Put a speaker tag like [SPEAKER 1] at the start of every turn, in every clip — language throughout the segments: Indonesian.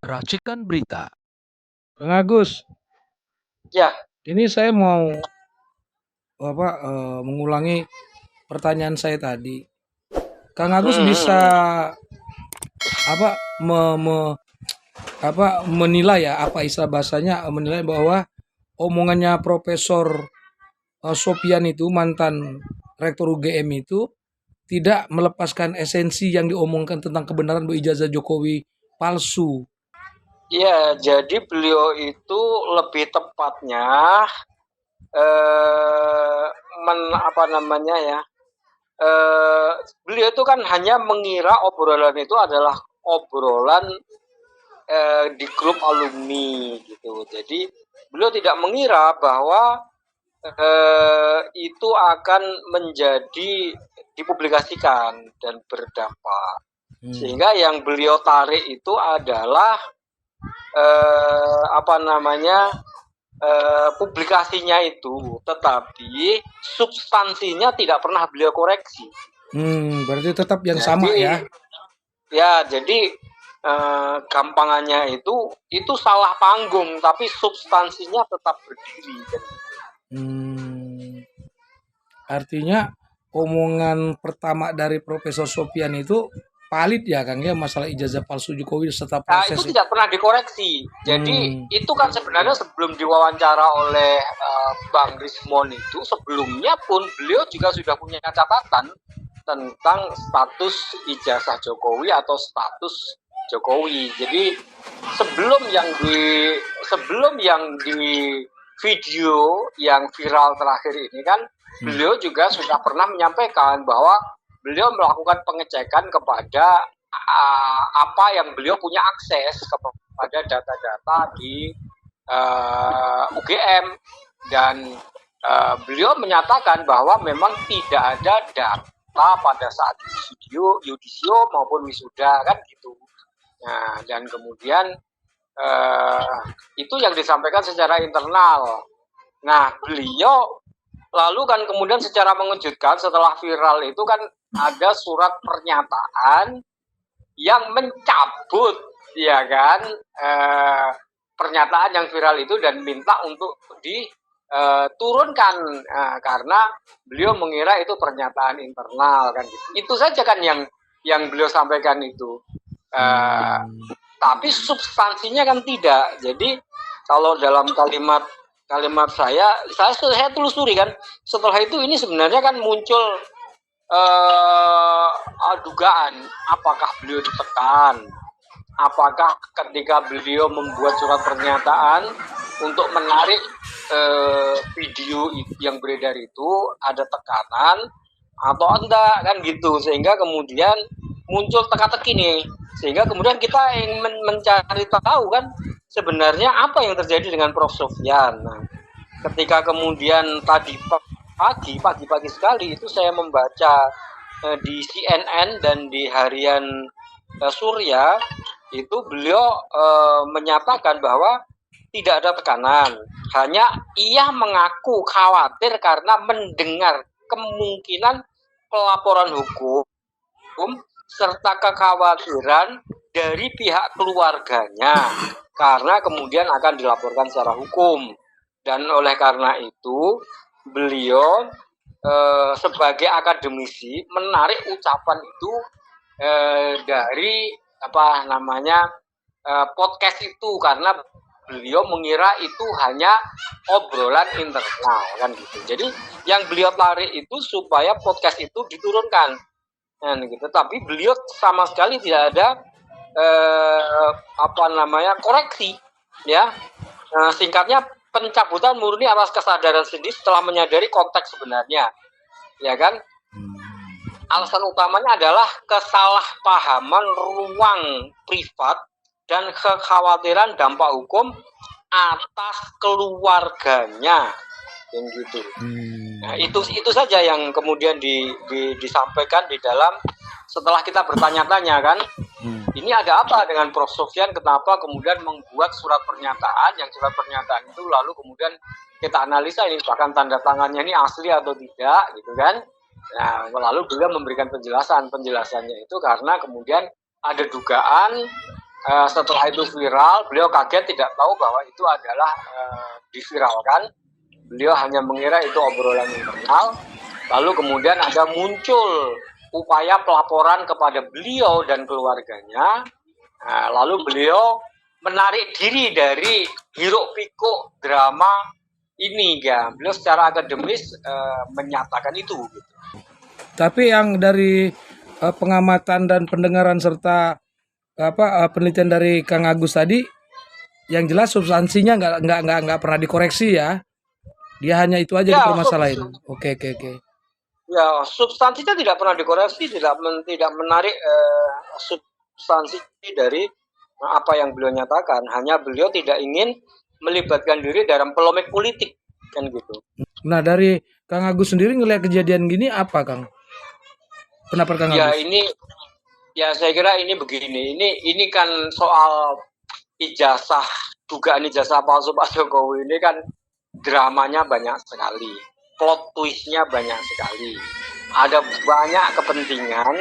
[SPEAKER 1] Racikan berita.
[SPEAKER 2] Bang Agus,
[SPEAKER 3] Ya,
[SPEAKER 2] ini saya mau mengulangi pertanyaan saya tadi. Kang Agus bisa apa me- me- menilai ya, apa istilah bahasanya, menilai bahwa omongannya Profesor Sopian itu, mantan Rektor UGM itu, tidak melepaskan esensi yang diomongkan tentang kebenaran bahwa ijazah Jokowi palsu.
[SPEAKER 3] ya, jadi beliau itu lebih tepatnya apa namanya ya? Beliau itu kan hanya mengira obrolan itu adalah obrolan di grup alumni gitu. Jadi beliau tidak mengira bahwa itu akan menjadi dipublikasikan dan berdampak. Sehingga yang beliau tarik itu adalah publikasinya itu, tetapi substansinya tidak pernah beliau koreksi.
[SPEAKER 2] Berarti tetap yang sama ya?
[SPEAKER 3] Ya, jadi gampangannya itu salah panggung, tapi substansinya tetap berdiri.
[SPEAKER 2] Artinya omongan pertama dari Profesor Sopian itu valid ya Kang ya, masalah ijazah palsu Jokowi serta proses
[SPEAKER 3] itu tidak pernah dikoreksi. Jadi itu kan sebenarnya sebelum diwawancara oleh Bang Rismon itu, sebelumnya pun beliau juga sudah punya catatan tentang status ijazah Jokowi atau status Jokowi. Jadi sebelum yang di video yang viral terakhir ini kan beliau juga sudah pernah menyampaikan bahwa beliau melakukan pengecekan kepada apa yang beliau punya akses kepada data-data di UGM, dan beliau menyatakan bahwa memang tidak ada data pada saat yudisio maupun wisuda kan gitu. Nah, dan kemudian itu yang disampaikan secara internal. Nah, beliau lalu kan kemudian secara mengejutkan setelah viral itu kan ada surat pernyataan yang mencabut, ya kan, pernyataan yang viral itu dan minta untuk diturunkan karena beliau mengira itu pernyataan internal kan gitu. Itu saja kan yang beliau sampaikan itu. Tapi substansinya kan tidak. Jadi kalau dalam kalimat saya telusuri kan, setelah itu ini sebenarnya kan muncul dugaan apakah beliau ditekan, apakah ketika beliau membuat surat pernyataan untuk menarik video yang beredar itu ada tekanan atau enggak kan gitu, sehingga kemudian muncul teka-teki nih, sehingga kemudian kita ingin mencari tahu kan sebenarnya apa yang terjadi dengan Prof. Sofian. Nah, ketika kemudian tadi pagi sekali itu saya membaca di CNN dan di harian Surya itu beliau menyatakan bahwa tidak ada tekanan, hanya ia mengaku khawatir karena mendengar kemungkinan pelaporan hukum serta kekhawatiran dari pihak keluarganya karena kemudian akan dilaporkan secara hukum. Dan oleh karena itu beliau sebagai akademisi menarik ucapan itu dari podcast itu, karena beliau mengira itu hanya obrolan internal kan gitu. Jadi yang beliau tarik itu supaya podcast itu diturunkan kan gitu. Tapi beliau sama sekali tidak ada koreksi ya. Singkatnya pencabutan murni atas kesadaran sendiri setelah menyadari konteks sebenarnya, ya kan? Alasan utamanya adalah kesalahpahaman ruang privat dan kekhawatiran dampak hukum atas keluarganya, yang gitu. Nah, itu saja yang kemudian disampaikan di dalam, setelah kita bertanya-tanya kan, ini ada apa dengan Prof. Sofian, kenapa kemudian membuat surat pernyataan, yang surat pernyataan itu lalu kemudian kita analisa ini bahkan tanda tangannya ini asli atau tidak gitu kan. Nah, lalu beliau memberikan penjelasannya itu karena kemudian ada dugaan Setelah itu viral, beliau kaget tidak tahu bahwa itu adalah diviralkan. Beliau hanya mengira itu obrolan internal. Lalu kemudian ada muncul upaya pelaporan kepada beliau dan keluarganya. Lalu beliau menarik diri dari hiruk pikuk drama ini, ya. Beliau secara akademis menyatakan itu. Gitu.
[SPEAKER 2] Tapi yang dari pengamatan dan pendengaran serta penelitian dari Kang Agus tadi, yang jelas substansinya nggak pernah dikoreksi ya. Dia hanya itu aja
[SPEAKER 3] Ya,
[SPEAKER 2] dipermasalahin. Oke.
[SPEAKER 3] Ya, substansinya tidak pernah dikoreksi, tidak menarik substansi dari apa yang beliau nyatakan. Hanya beliau tidak ingin melibatkan diri dalam polemik politik, kan gitu.
[SPEAKER 2] Nah, dari Kang Agus sendiri ngelihat kejadian gini apa, Kang? Pendapat Kang
[SPEAKER 3] Ya,
[SPEAKER 2] Agus?
[SPEAKER 3] saya kira ini begini. Ini kan soal dugaan ijazah palsu Pak Jokowi ini kan dramanya banyak sekali, plot twistnya banyak sekali. Ada banyak kepentingan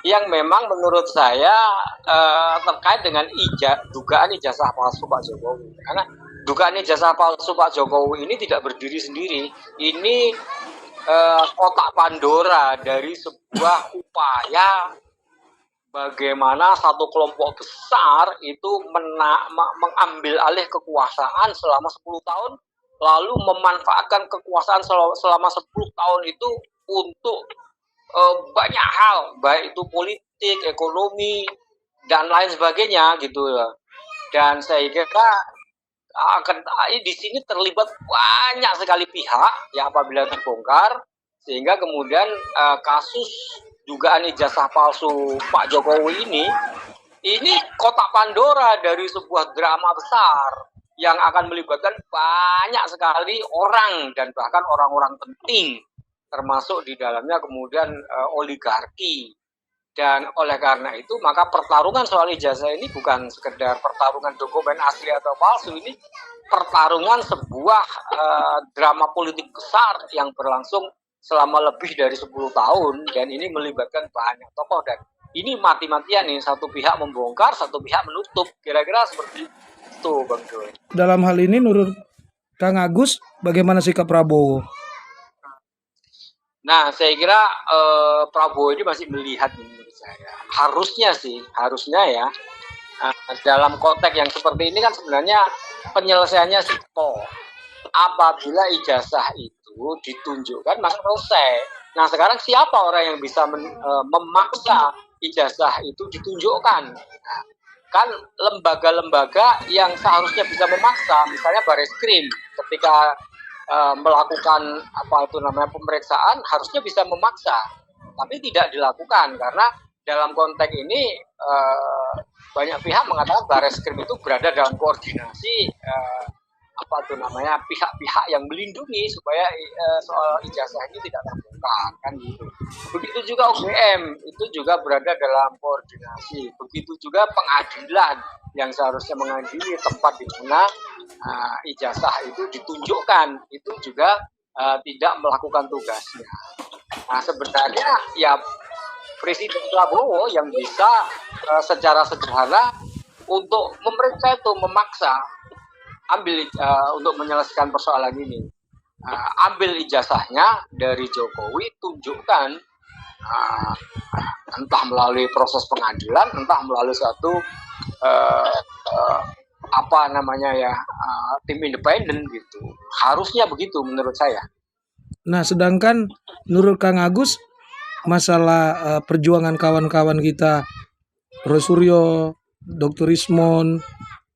[SPEAKER 3] yang memang menurut saya terkait dengan dugaan ijazah palsu Pak Jokowi. Karena dugaan ijazah palsu Pak Jokowi ini tidak berdiri sendiri. Ini kotak Pandora dari sebuah upaya bagaimana satu kelompok besar itu mengambil alih kekuasaan selama 10 tahun, lalu memanfaatkan kekuasaan selama 10 tahun itu untuk banyak hal, baik itu politik, ekonomi, dan lain sebagainya gitu ya. Dan saya kira di sini terlibat banyak sekali pihak ya apabila terbongkar, sehingga kemudian kasus dugaan ijazah palsu Pak Jokowi ini kotak Pandora dari sebuah drama besar yang akan melibatkan banyak sekali orang dan bahkan orang-orang penting, termasuk di dalamnya kemudian oligarki. Dan oleh karena itu maka pertarungan soal ijazah ini bukan sekedar pertarungan dokumen asli atau palsu, ini pertarungan sebuah drama politik besar yang berlangsung selama lebih dari 10 tahun dan ini melibatkan banyak tokoh dan ini mati-matian nih, satu pihak membongkar, satu pihak menutup, kira-kira seperti itu, Bang Joy.
[SPEAKER 2] Dalam hal ini menurut Kang Agus bagaimana sikap Prabowo?
[SPEAKER 3] Nah, saya kira Prabowo ini masih melihat menurut saya. Harusnya ya. Dalam konteks yang seperti ini kan sebenarnya penyelesaiannya simpel. Apabila ijazah itu ditunjukkan maka selesai. Nah, sekarang siapa orang yang bisa memaksa ijazah itu ditunjukkan? Nah, kan lembaga-lembaga yang seharusnya bisa memaksa, misalnya Bareskrim ketika melakukan pemeriksaan harusnya bisa memaksa, tapi tidak dilakukan karena dalam konteks ini banyak pihak mengatakan Bareskrim itu berada dalam koordinasi pihak-pihak yang melindungi supaya soal ijazah ini tidak terbongkar, kan gitu. Begitu juga UGM itu juga berada dalam koordinasi. Begitu juga pengadilan yang seharusnya mengadili tempat di mana ijazah itu ditunjukkan, itu juga tidak melakukan tugasnya. Nah, sebenarnya ya Presiden Prabowo yang bisa secara sederhana untuk memeriksa itu, memaksa untuk menyelesaikan persoalan ini. Ambil ijazahnya dari Jokowi, tunjukkan entah melalui proses pengadilan, entah melalui satu tim independen gitu. Harusnya begitu menurut saya.
[SPEAKER 2] Nah, sedangkan menurut Kang Agus masalah perjuangan kawan-kawan kita Prof. Suryo, Dr. Ismon,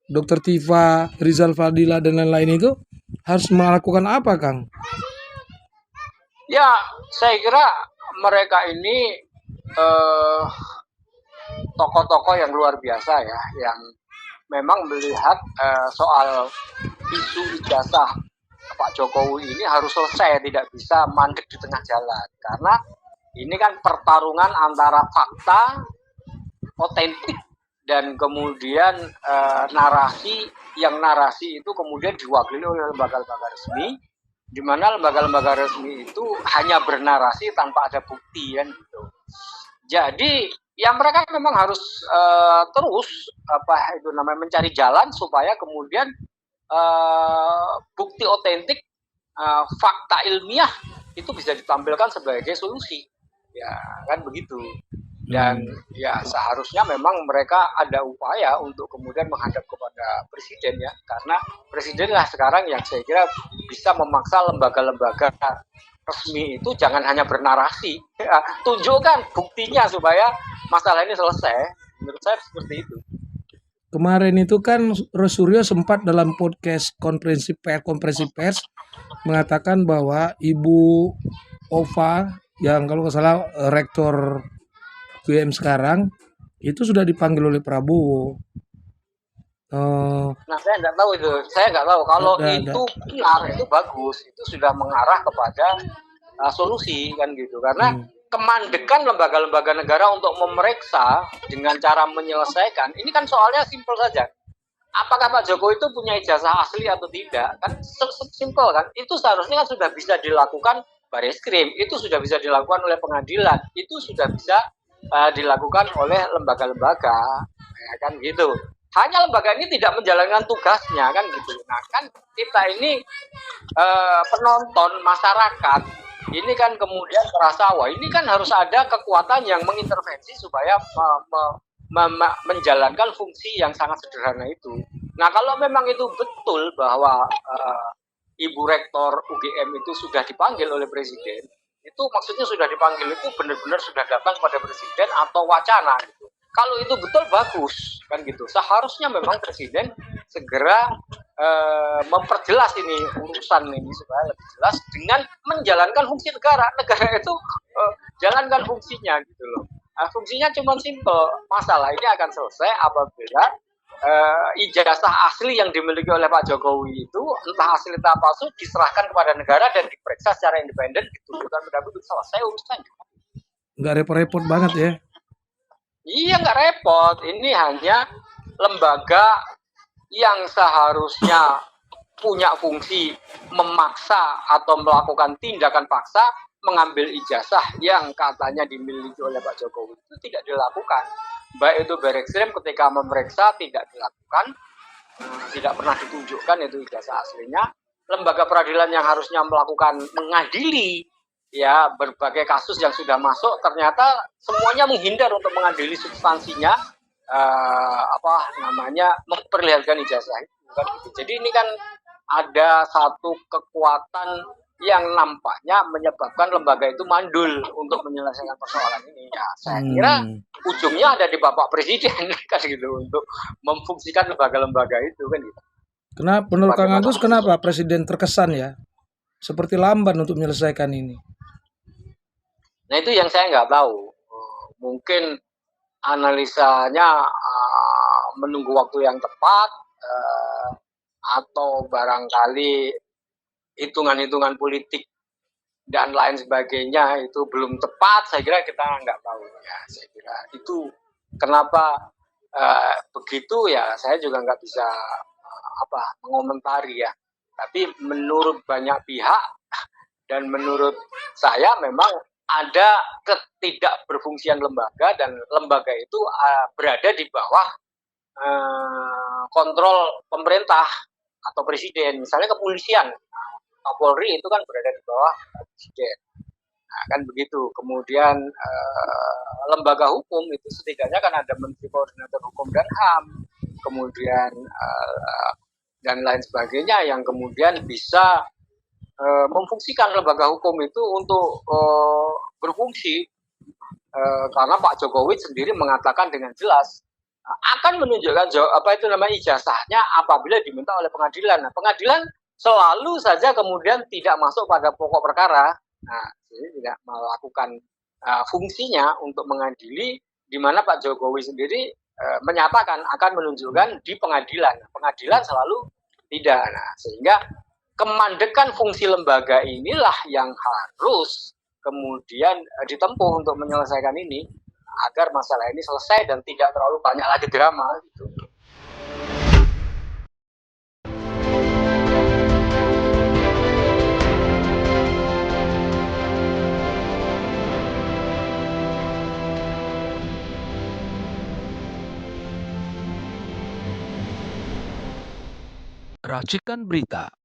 [SPEAKER 2] Dr. Tifa, Rizal Fadila dan lain-lain itu harus melakukan apa, Kang?
[SPEAKER 3] Ya, saya kira mereka ini tokoh-tokoh yang luar biasa ya, yang memang melihat soal isu ijazah Pak Jokowi ini harus selesai, tidak bisa mandek di tengah jalan. Karena ini kan pertarungan antara fakta, otentik, dan kemudian narasi itu kemudian diwakili oleh lembaga-lembaga resmi, di mana lembaga-lembaga resmi itu hanya bernarasi tanpa ada bukti kan gitu. Jadi ya mereka memang harus terus mencari jalan supaya kemudian bukti otentik, fakta ilmiah itu bisa ditampilkan sebagai solusi. Ya kan begitu. Dan ya seharusnya memang mereka ada upaya untuk kemudian menghadap kepada presiden ya, karena presidenlah sekarang yang saya kira bisa memaksa lembaga-lembaga resmi itu jangan hanya bernarasi, ya, tunjukkan buktinya supaya masalah ini selesai. Menurut saya seperti itu.
[SPEAKER 2] Kemarin itu kan Suryo sempat dalam podcast konferensi pers mengatakan bahwa Ibu Ova yang kalau nggak salah rektor UGM sekarang itu sudah dipanggil oleh Prabowo.
[SPEAKER 3] Nah, saya nggak tahu itu. Saya nggak tahu kalau itu benar, itu bagus, itu sudah mengarah kepada solusi kan gitu. Karena kemandekan lembaga-lembaga negara untuk memeriksa dengan cara menyelesaikan, ini kan soalnya simpel saja. Apakah Pak Jokowi itu punya ijazah asli atau tidak? Kan simpel kan. Itu seharusnya kan sudah bisa dilakukan Bareskrim, itu sudah bisa dilakukan oleh pengadilan, itu sudah bisa dilakukan oleh lembaga-lembaga, ya kan gitu. Hanya lembaga ini tidak menjalankan tugasnya kan gitu. Nah kan kita ini penonton masyarakat ini kan kemudian merasa wah ini kan harus ada kekuatan yang mengintervensi supaya menjalankan fungsi yang sangat sederhana itu. Nah kalau memang itu betul bahwa Ibu Rektor UGM itu sudah dipanggil oleh Presiden, itu maksudnya sudah dipanggil itu benar-benar sudah datang kepada Presiden atau wacana gitu. Kalau itu betul bagus kan gitu. Seharusnya memang Presiden segera memperjelas ini urusan ini supaya lebih jelas dengan menjalankan fungsi negara. Negara itu jalankan fungsinya gitu loh. Nah, fungsinya cuma simpel. Masalah ini akan selesai apabila ijazah asli yang dimiliki oleh Pak Jokowi itu entah asli entah palsu diserahkan kepada negara dan diperiksa secara independen ditunjukkan mendapat selesai urusannya.
[SPEAKER 2] Nggak repot-repot banget ya.
[SPEAKER 3] Iya nggak repot, ini hanya lembaga yang seharusnya punya fungsi memaksa atau melakukan tindakan paksa mengambil ijazah yang katanya dimiliki oleh Pak Jokowi itu tidak dilakukan. Baik itu Bareskrim ketika memeriksa tidak dilakukan, tidak pernah ditunjukkan itu ijazah aslinya. Lembaga peradilan yang harusnya melakukan mengadili ya berbagai kasus yang sudah masuk ternyata semuanya menghindar untuk mengadili substansinya, memperlihatkan ijazah itu kan gitu. Jadi ini kan ada satu kekuatan yang nampaknya menyebabkan lembaga itu mandul untuk menyelesaikan persoalan ini. Ya, saya kira ujungnya ada di Bapak Presiden kan gitu untuk memfungsikan lembaga-lembaga itu kan gitu.
[SPEAKER 2] Kenapa menurut Kang Agus kenapa Presiden terkesan ya seperti lamban untuk menyelesaikan ini?
[SPEAKER 3] Nah itu yang saya nggak tahu. Mungkin analisanya menunggu waktu yang tepat atau barangkali hitungan-hitungan politik dan lain sebagainya itu belum tepat. Saya kira kita nggak tahu ya. Saya kira itu kenapa begitu ya. Saya juga nggak bisa mengomentari ya. Tapi menurut banyak pihak dan menurut saya memang ada ketidakberfungsian lembaga dan lembaga itu berada di bawah kontrol pemerintah atau presiden. Misalnya kepolisian, Kapolri itu kan berada di bawah presiden. Nah, kan begitu. Kemudian lembaga hukum itu setidaknya kan ada Menteri Koordinator Hukum dan HAM, kemudian dan lain sebagainya yang kemudian bisa memfungsikan lembaga hukum itu untuk berfungsi karena Pak Jokowi sendiri mengatakan dengan jelas akan menunjukkan ijazahnya apabila diminta oleh pengadilan. Nah, pengadilan selalu saja kemudian tidak masuk pada pokok perkara. Nah, jadi tidak melakukan fungsinya untuk mengadili, di mana Pak Jokowi sendiri menyatakan akan menunjukkan di pengadilan. Pengadilan selalu tidak. Nah, sehingga kemandekan fungsi lembaga inilah yang harus kemudian ditempuh untuk menyelesaikan ini agar masalah ini selesai dan tidak terlalu banyak lagi drama gitu.
[SPEAKER 2] Racikan Berita.